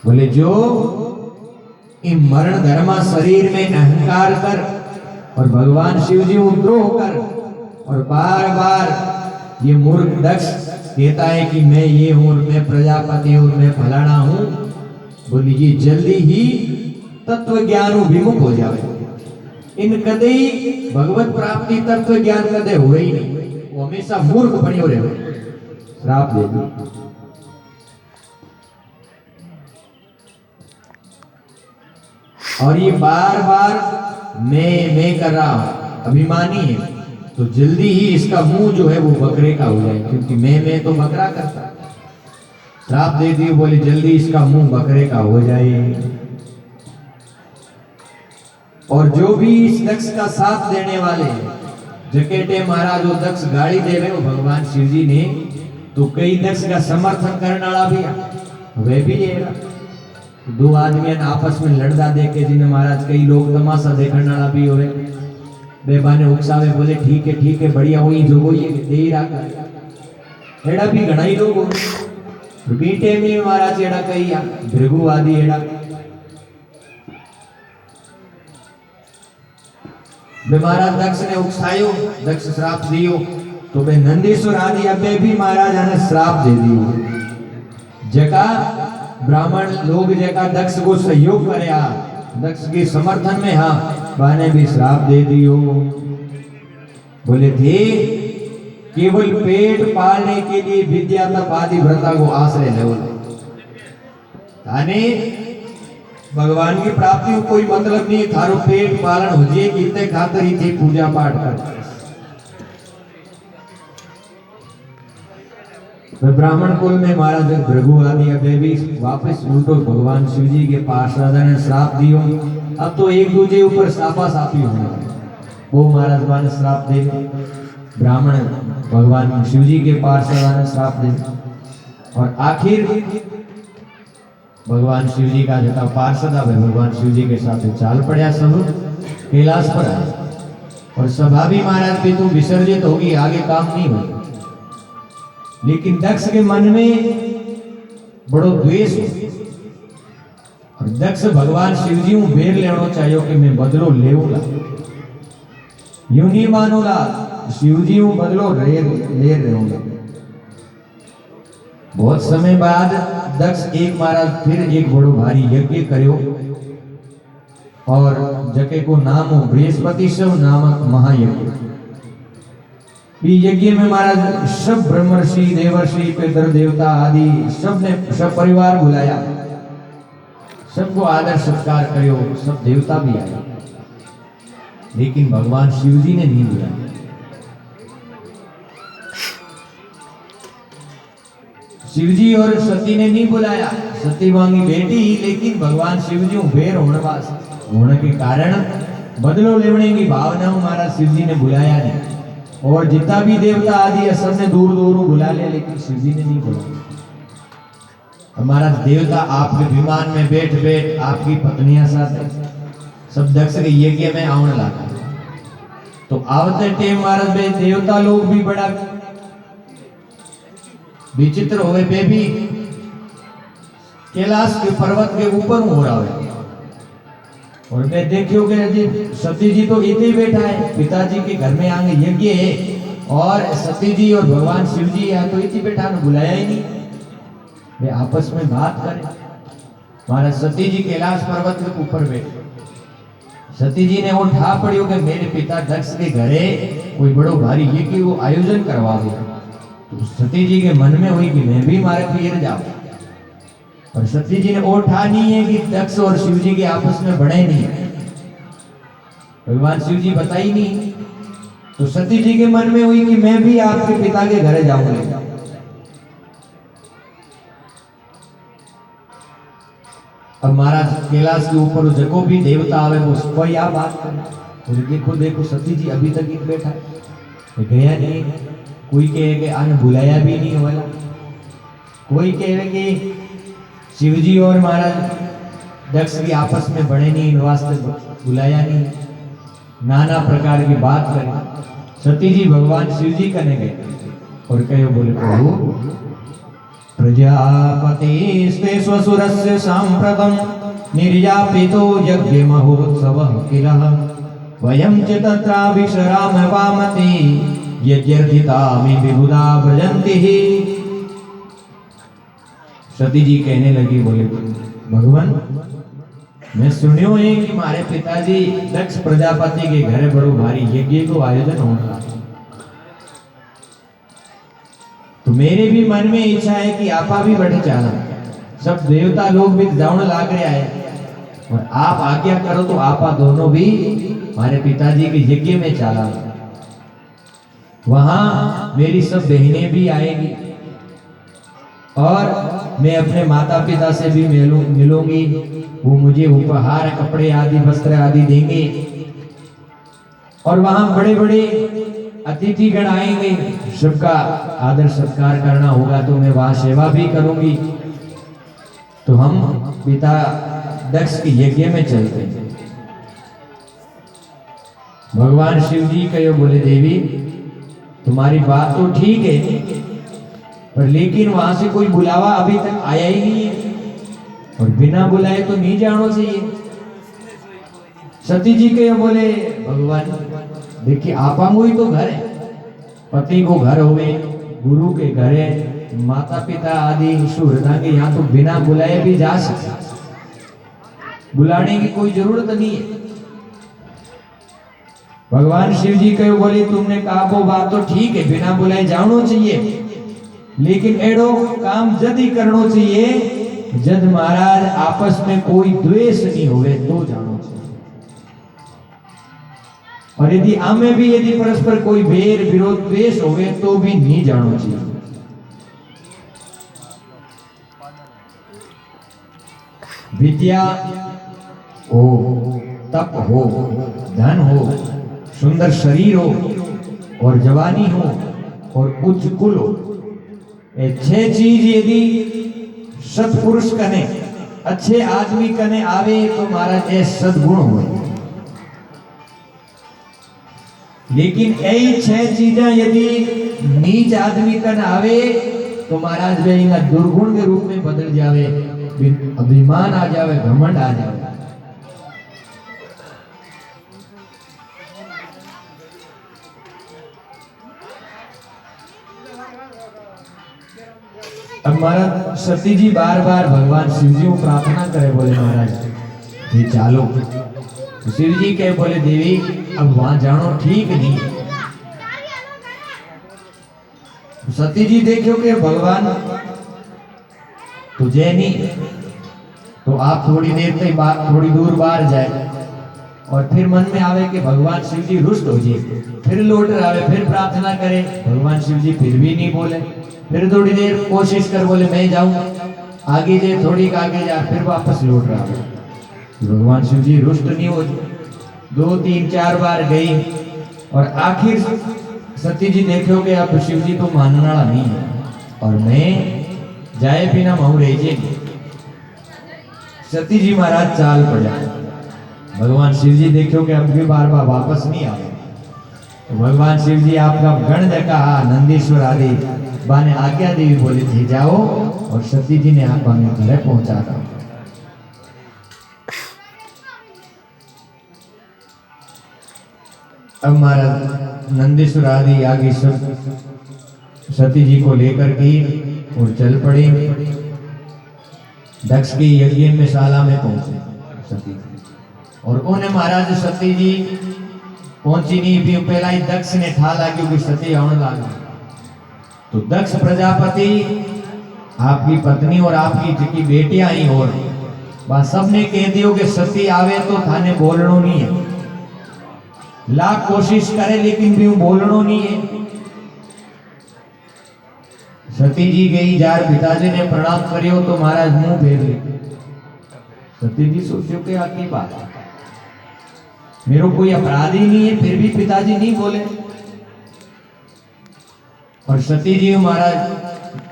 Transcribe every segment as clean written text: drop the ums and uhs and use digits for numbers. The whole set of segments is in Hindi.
बोले जो मरण धर्मा शरीर में अहंकार कर और भगवान शिव जी को द्रोह कर और बार बार ये मूर्ख दक्ष कहता है कि मैं ये हूं, मैं प्रजापति हूं, मैं फलाना हूं, बोली ये जल्दी ही तत्व ज्ञान विमुख हो जाए। इन कदे भगवत प्राप्ति तत्व ज्ञान कदे हुए ही नहीं, वो हमेशा मूर्ख बनी रहे। श्राप दे दी। और ये बार बार मैं कर रहा हूं, अभिमानी है, तो जल्दी ही इसका मुंह जो है वो बकरे का हो जाए, क्योंकि मैं तो बकरा करता। श्राप दे दी, बोले जल्दी इसका मुंह बकरे का हो जाए। और जो भी इस दक्ष का साथ देने वाले जकेटे महाराज जो दक्ष गाड़ी दे रहे हो भगवान शिव जी ने, तो कई दक्ष का समर्थन करने वाला भी वे भी ये दो आदमी आपस में लड़दा देखे जिन्हें महाराज कई लोग तमाशा देखने वाला भी हो रहे बेबाने उकसावे, बोले ठीक है बढ़िया हुई जो हुई है दे ही रहा। एड़ा भी घना ही लोग हो बीटे में महाराज एड़ा कही भृगुवादी एड़ा महाराज दक्ष ने उकसायो, दक्ष श्राप दियो, तो बे नंदीश्वर आदि अबे भी महाराज ने श्राप दे दियो। जका ब्राह्मण लोग जका दक्ष को सहयोग करे, दक्ष के समर्थन में बाने भी श्राप दे दियो। बोले थे केवल पेट पालने के लिए विद्या तप आदि व्रता को आश्रय ले, भगवान की प्राप्ति को कोई मतलब नहीं, थारो पेट पालन हो जाए कितने खातर ही थे पूजा पाठ कर। ब्राह्मण कुल में महाराज भृगु आदि अबे वापस उल्टो भगवान शिव जी के पास राजा ने श्राप दियो। अब तो एक दूसरे ऊपर सापा सापी होने, वो महाराज मान श्राप दे, ब्राह्मण भगवान शिव जी के पास राजा ने श्राप दे, और आखिर भगवान शिव जी का जता पार्षद है भगवान शिव जी के साथ चाल पड़ा, सब कैलाश पर आए, और सभा भी महाराज भी तुम विसर्जित होगी, आगे काम नहीं होगा। लेकिन दक्ष के मन में बड़ो द्वेष हो, और दक्ष भगवान शिव जी को बेर लेना चाहिए कि मैं बदलो लेऊंगा, यूं नहीं मानूंगा, शिव जी को बदलो ले रहूंगा। बहुत समय बाद दक्ष एक महाराज फिर एक बड़ो भारी यज्ञ करो, और जके को नाम हो बृहस्पति शिव नामक महायज्ञ। यज्ञ में महाराज सब ब्रह्मर्षि देवर्षि पितर देवता आदि सब परिवार बुलाया, सबको आदर सत्कार करो, सब देवता भी आए, लेकिन भगवान शिव जी ने नहीं बुलाया। शिव जी और सती ने नहीं बुलाया, सती मांगी बेटी, लेकिन भगवान शिव जी बेर होने के कारण बदलो लेने की भावना महाराज शिव जी ने बुलाया नहीं, और जितना भी देवता आदि है सबने दूर दूर बुला ले, लेकिन शिव जी ने नहीं बुलाया। हमारा देवता आपके विमान में बैठ आपकी पत्नियां साथ सब दक्ष के यज्ञ में आने लगा, तो आवते टेम महाराज बे देवता लोग भी बड़ा विचित्र होवे, बेबी कैलाश के पर्वत के ऊपर हो रहा है, और मैं देखियो कि जी सती जी तो इतने ही बैठा है, पिताजी के घर में आगे यज्ञ है, और सती जी और भगवान शिव जी है तो इतनी बैठा ने बुलाया ही नहीं, वे आपस में बात करें। महाराज सती जी कैलाश पर्वत के ऊपर बैठे, सती जी ने वो ठा पड़ियो कि मेरे पिता दक्ष के घरे कोई बड़ो भारी यज्ञ को आयोजन करवा दिया, तो सती जी के मन में हुई कि मैं भी मारे फिर जाऊं, और सती जी ने वो ठा नहीं है कि दक्ष और शिव जी के आपस में बड़े नहीं है, भगवान शिव जी बताई नहीं, तो सती जी के मन में हुई कि मैं भी आपके पिता के घरे जाऊंगा। अब महाराज कैलाश के ऊपर जको भी देवता आवे वो कोई आ बात करे, देखो देखो सती जी अभी तक एक बैठा है, गया नहीं, कोई कहे कि आने बुलाया भी नहीं वाला, कोई कहे कि शिव जी और महाराज दक्ष की आपस में बड़े नहीं, इन वास्ते बुलाया नहीं, नाना प्रकार की बात करें। सती जी भगवान शिव जी कने गए और कहे, बोले प्रभु प्रजापतिस्ते स्वसुरस्य साम्प्रतं निर्यापितो यज्ञमहोत्सवः किल वयं च तत्राभिशरामवामति यज्ञर्थितामि विबुधा व्रजन्ति। सती जी कहने लगी, बोले भगवान मैं सुनियो है कि हमारे पिताजी दक्ष प्रजापति के घर बड़ो भारी यज्ञ को आयोजन होगा, तो मेरे भी मन में इच्छा है कि आपा भी बढ़ चाला, सब देवता लोग भी जाऊन लाग रहे आए और आप आज्ञा करो तो आपा दोनों भी हमारे पिताजी के यज्ञ में चाला। वहां मेरी सब बहनें भी आएगी और मैं अपने माता पिता से भी मिलूंगी, वो मुझे उपहार कपड़े आदि वस्त्र आदि देंगे और वहां बड़े बड़े अतिथि गण आएंगे, सबका आदर सत्कार करना होगा, तो मैं वहां सेवा भी करूंगी। तो हम पिता दक्ष के यज्ञ में चलते हैं। भगवान शिव जी कहो, बोले देवी तुम्हारी बात तो ठीक है, पर लेकिन वहां से कोई बुलावा अभी तक आया ही नहीं है और बिना बुलाए तो नहीं जाना चाहिए। सती जी कहो, बोले भगवान देखिए आपा ही तो घर है, पति को घर होवे, गुरु के घर है, माता पिता आदि सुहृदा के यहाँ तो बिना बुलाए भी जा सकते, बुलाने की कोई जरूरत नहीं है। भगवान शिव जी कहो, बोले तुमने कहा वो बात तो ठीक है, बिना बुलाए जानो चाहिए, लेकिन एडो काम जद ही करनो चाहिए जद महाराज आपस में कोई द्वेष नहीं होवे तो जानो चाहिए, और यदि आमे भी यदि परस्पर कोई भेद विरोध द्वेष होवे तो भी नहीं जानो चाहिए। विद्या हो, तप हो, धन हो, सुंदर शरीर हो और जवानी हो और उच्च कुल हो, ये 6 चीज यदि सत्पुरुष कने अच्छे आदमी कने आवे तो महाराज ये सद्गुण हो। लेकिन यही 6 चीजें यदि नीच आदमी कन आवे तो महाराज वे इनका दुर्गुण के रूप में बदल जावे, अभिमान आ जावे, घमंड आ जावे। अब महाराज सती जी बार बार भगवान शिव जी को प्रार्थना करे, बोले महाराज ये चालो, तो शिव जी कहे, बोले देवी अब वहां जानो ठीक नहीं। सती जी देखो कि भगवान तुझे नहीं, तो आप थोड़ी देर तक थोड़ी दूर बाहर जाए और फिर मन में आवे कि भगवान शिव जी रुष्ट हो जाए, फिर लौट आवे, फिर प्रार्थना करे, भगवान शिव जी फिर भी नहीं बोले, फिर थोड़ी देर कोशिश कर, बोले मैं जाऊं, आगे जाए, थोड़ी आगे जा, फिर वापस लौट रहा है। भगवान शिव जी रुष्ट नहीं होते, 2 3 4 बार गई और आखिर सती जी देखो कि अब शिव जी तो मानने वाला नहीं है और मैं जाए बिना महू रह जाएगी। सती जी महाराज चाल पड़ा, भगवान शिव जी देखो कि अब भी बार बार वापस नहीं आए, तो भगवान शिव जी आपका गण देखा, नंदीश्वर आदि बाने आज्ञा देवी, बोले थी जाओ, और सती जी ने आप घर पहुंचा था। अब महाराज नंदीश्वर आदि आगे सब सती जी को लेकर के और चल पड़े, दक्ष के यज्ञ में शाला में पहुंचे सती जी, और उन्हें महाराज सती जी पहुंची नहीं भी पहला ही दक्ष ने ठाला क्योंकि सती आने लगा, तो दक्ष प्रजापति आपकी पत्नी और आपकी जितनी बेटियां आई और वह सबने कह दियो कि सती आवे तो थाने बोलनो नहीं है, लाख कोशिश करे लेकिन भी बोलनो नहीं है। सती जी गई, जार पिताजी ने प्रणाम करियो तो महाराज मुंह फेर ले। सती जी सोचो कि आकी बात है, मेरे कोई अपराध ही नहीं है, फिर भी पिताजी नहीं बोले। और सती जी महाराज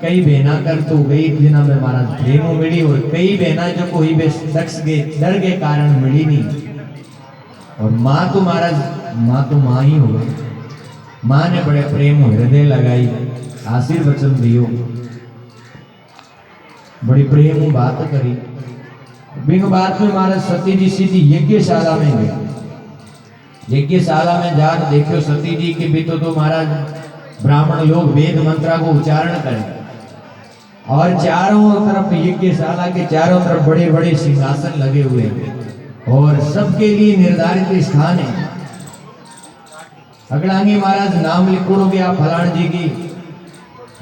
कई बहना कर तो गई जिना में महाराज प्रेम मिली, और कई बहना जो कोई दक्ष के डर के कारण मिली नहीं, और माँ तो महाराज माँ तो माँ ही हो गई। माँ ने बड़े प्रेम हृदय लगाई, आशीर्वचन दियो। बड़ी प्रेम बात करी। बिंग बात में महाराज सती जी सीधी यज्ञशाला में गए। यज्ञशाला में जाकर देखो सती जी के भी तो महाराज ब्राह्मण लोग वेद मंत्रा को उच्चारण करें और चारों तरफ यज्ञशाला के चारों तरफ बड़े बड़े सिंहासन लगे हुए हैं और सबके लिए निर्धारित स्थान है। अगड़ांगी महाराज नाम लिखोगे आप फलान जी की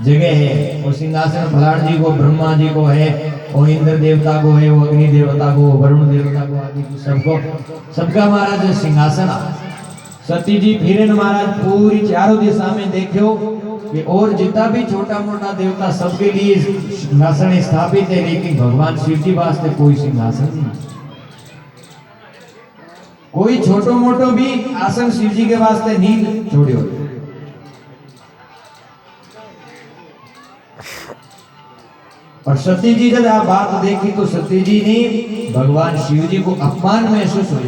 जगह है और सिंहासन फलान जी को ब्रह्मा जी को है और इंद्र देवता को है, वो अग्नि देवता को, वरुण देवता को, आदि सबको सबका महाराज सिंहासन। सती जी फिर महाराज पूरी चारों दिशा में देखो कि और जितना भी छोटा मोटा देवता सबके लिए सिंहासन स्थापित है, लेकिन भगवान शिव जी वास्ते कोई सिंहासन नहीं। कोई छोटो मोटो भी आसन शिव जी के वास्ते नहीं छोड़ियो। और सती जी जब आप बात देखी तो सती जी ने भगवान शिव जी को अपमान महसूस हुआ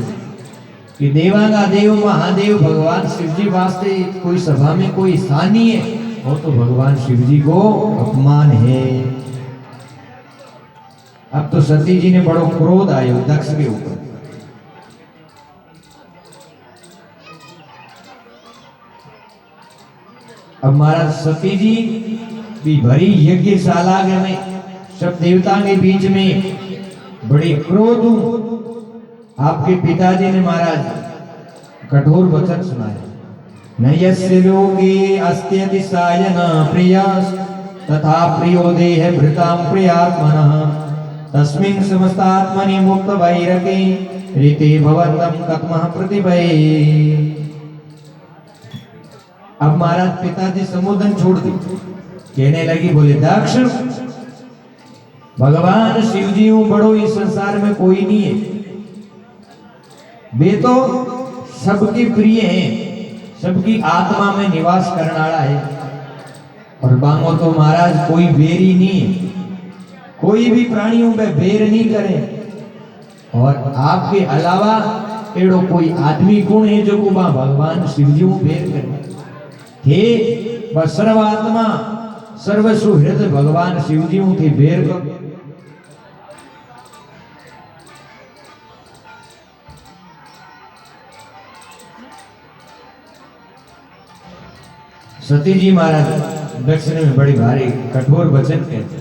कि देवांगा देव महादेव भगवान शिव जी वास्ते कोई सभा में कोई स्थान नहीं है, वो तो भगवान शिव जी को अपमान है। अब तो सती जी ने बड़ो क्रोध आयो दक्ष के ऊपर। अब महाराज सती जी भी भरी यज्ञशाला में सब देवता के बीच में बड़ी क्रोध आपके पिताजी ने महाराज कठोर वचन सुनाए। न यस्य लोके अस्त्यति सायन प्रियास तथा प्रियो देह भृताम प्रियात्मनः तस्मिन् समस्तात्मनि मुक्त वैरके ऋते भवन्तम कथमः प्रतिभये। अब महाराज पिताजी संबोधन छोड़ दी, कहने लगी बोले दक्ष भगवान शिव जी बड़ो इस संसार में कोई नहीं है, वे तो सबकी प्रिय हैं, सबकी आत्मा में निवास करने वाला है और बांगो तो महाराज कोई बेरी नहीं है, कोई भी प्राणियों पे बेर नहीं करे। और आपके अलावा एड़ो कोई आदमी कौन है जो को भगवान शिव जी बेर करे थे। बस सर्वात्मा सर्व सुहृद भगवान शिव जी थी बेर कर। सती जी महाराज दक्षिण में बड़ी भारी कठोर वचन कहते,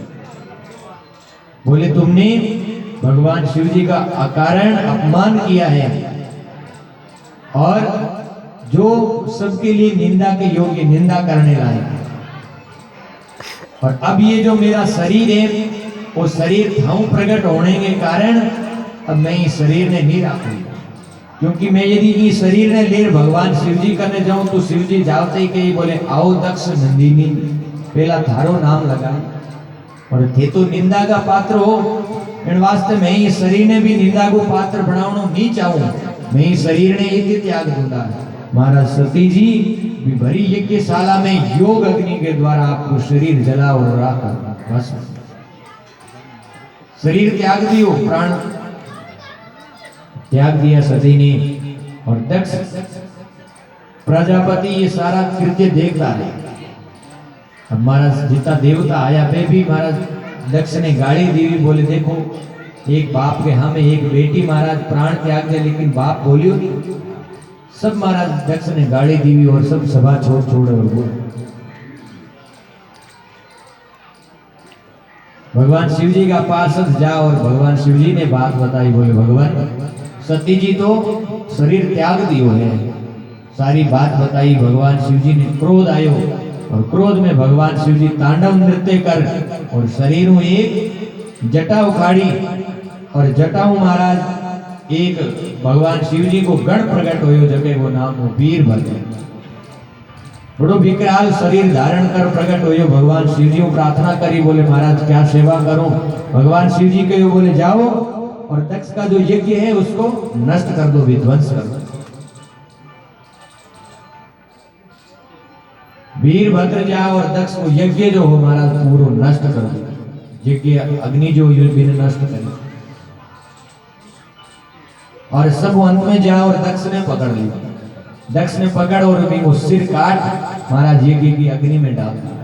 बोले तुमने भगवान शिव जी का अकारण अपमान किया है और जो सबके लिए निंदा के योग्य निंदा करने लायक है। और अब ये जो मेरा शरीर है वो शरीर थाऊ प्रकट होने के कारण अब मैं इस शरीर ने नहीं रखूंगा, क्योंकि मैं यदि इस शरीर ने ले भगवान शिव जी करने जाऊं तो शिव जी जाते ही कही बोले आओ दक्ष नंदिनी पहला थारो नाम लगा और थे तो निंदा का पात्र हो। इन वास्ते मैं इस शरीर ने भी निंदा को पात्र बनाना नहीं चाहूं, मैं इस शरीर ने एक त्याग दूंगा। महाराज सती जी भी भरी यज्ञशाला में योग अग्नि के द्वारा आपको शरीर जला और राख बस शरीर त्याग दियो, प्राण त्याग दिया सती ने। और दक्ष प्रजापति ये सारा कृत्य देखता है। अब महाराज जितना देवता आया पे भी महाराज दक्ष ने गाड़ी दी, बोले देखो एक बाप के हमें एक बेटी महाराज प्राण त्याग दे, लेकिन बाप बोलियो नहीं। सब महाराज दक्ष ने गाड़ी दी और सब सभा छोड़ छोड़ और बोले भगवान शिव जी का पार्षद जाओ। और भगवान शिव जी ने बात बताई, बोले भगवान सती जी तो शरीर त्याग दियो है, सारी बात बताई। भगवान शिव जी ने क्रोध आयो और क्रोध में भगवान शिव जी तांडव नृत्य कर और शरीर में एक जटा उखाड़ी और जटाऊ महाराज एक भगवान शिव जी को गण प्रकट हो जगह वो नाम हो वीरभद्र। बड़ो विकराल शरीर धारण कर प्रकट हो भगवान शिव जी प्रार्थना करी, बोले महाराज क्या सेवा करूं। भगवान शिव जी कहो बोले जाओ और दक्ष का जो यज्ञ है उसको नष्ट कर दो, विध्वंस कर दो। वीरभद्र जाओ और दक्ष को यज्ञ जो हो महाराज पूरा नष्ट कर दो, यज्ञ अग्नि जो बिन नष्ट करे। और सब अंत में जाओ और दक्ष ने पकड़ लिया, दक्ष ने पकड़ और वो सिर काट महाराज यज्ञ की अग्नि में डाल दिया।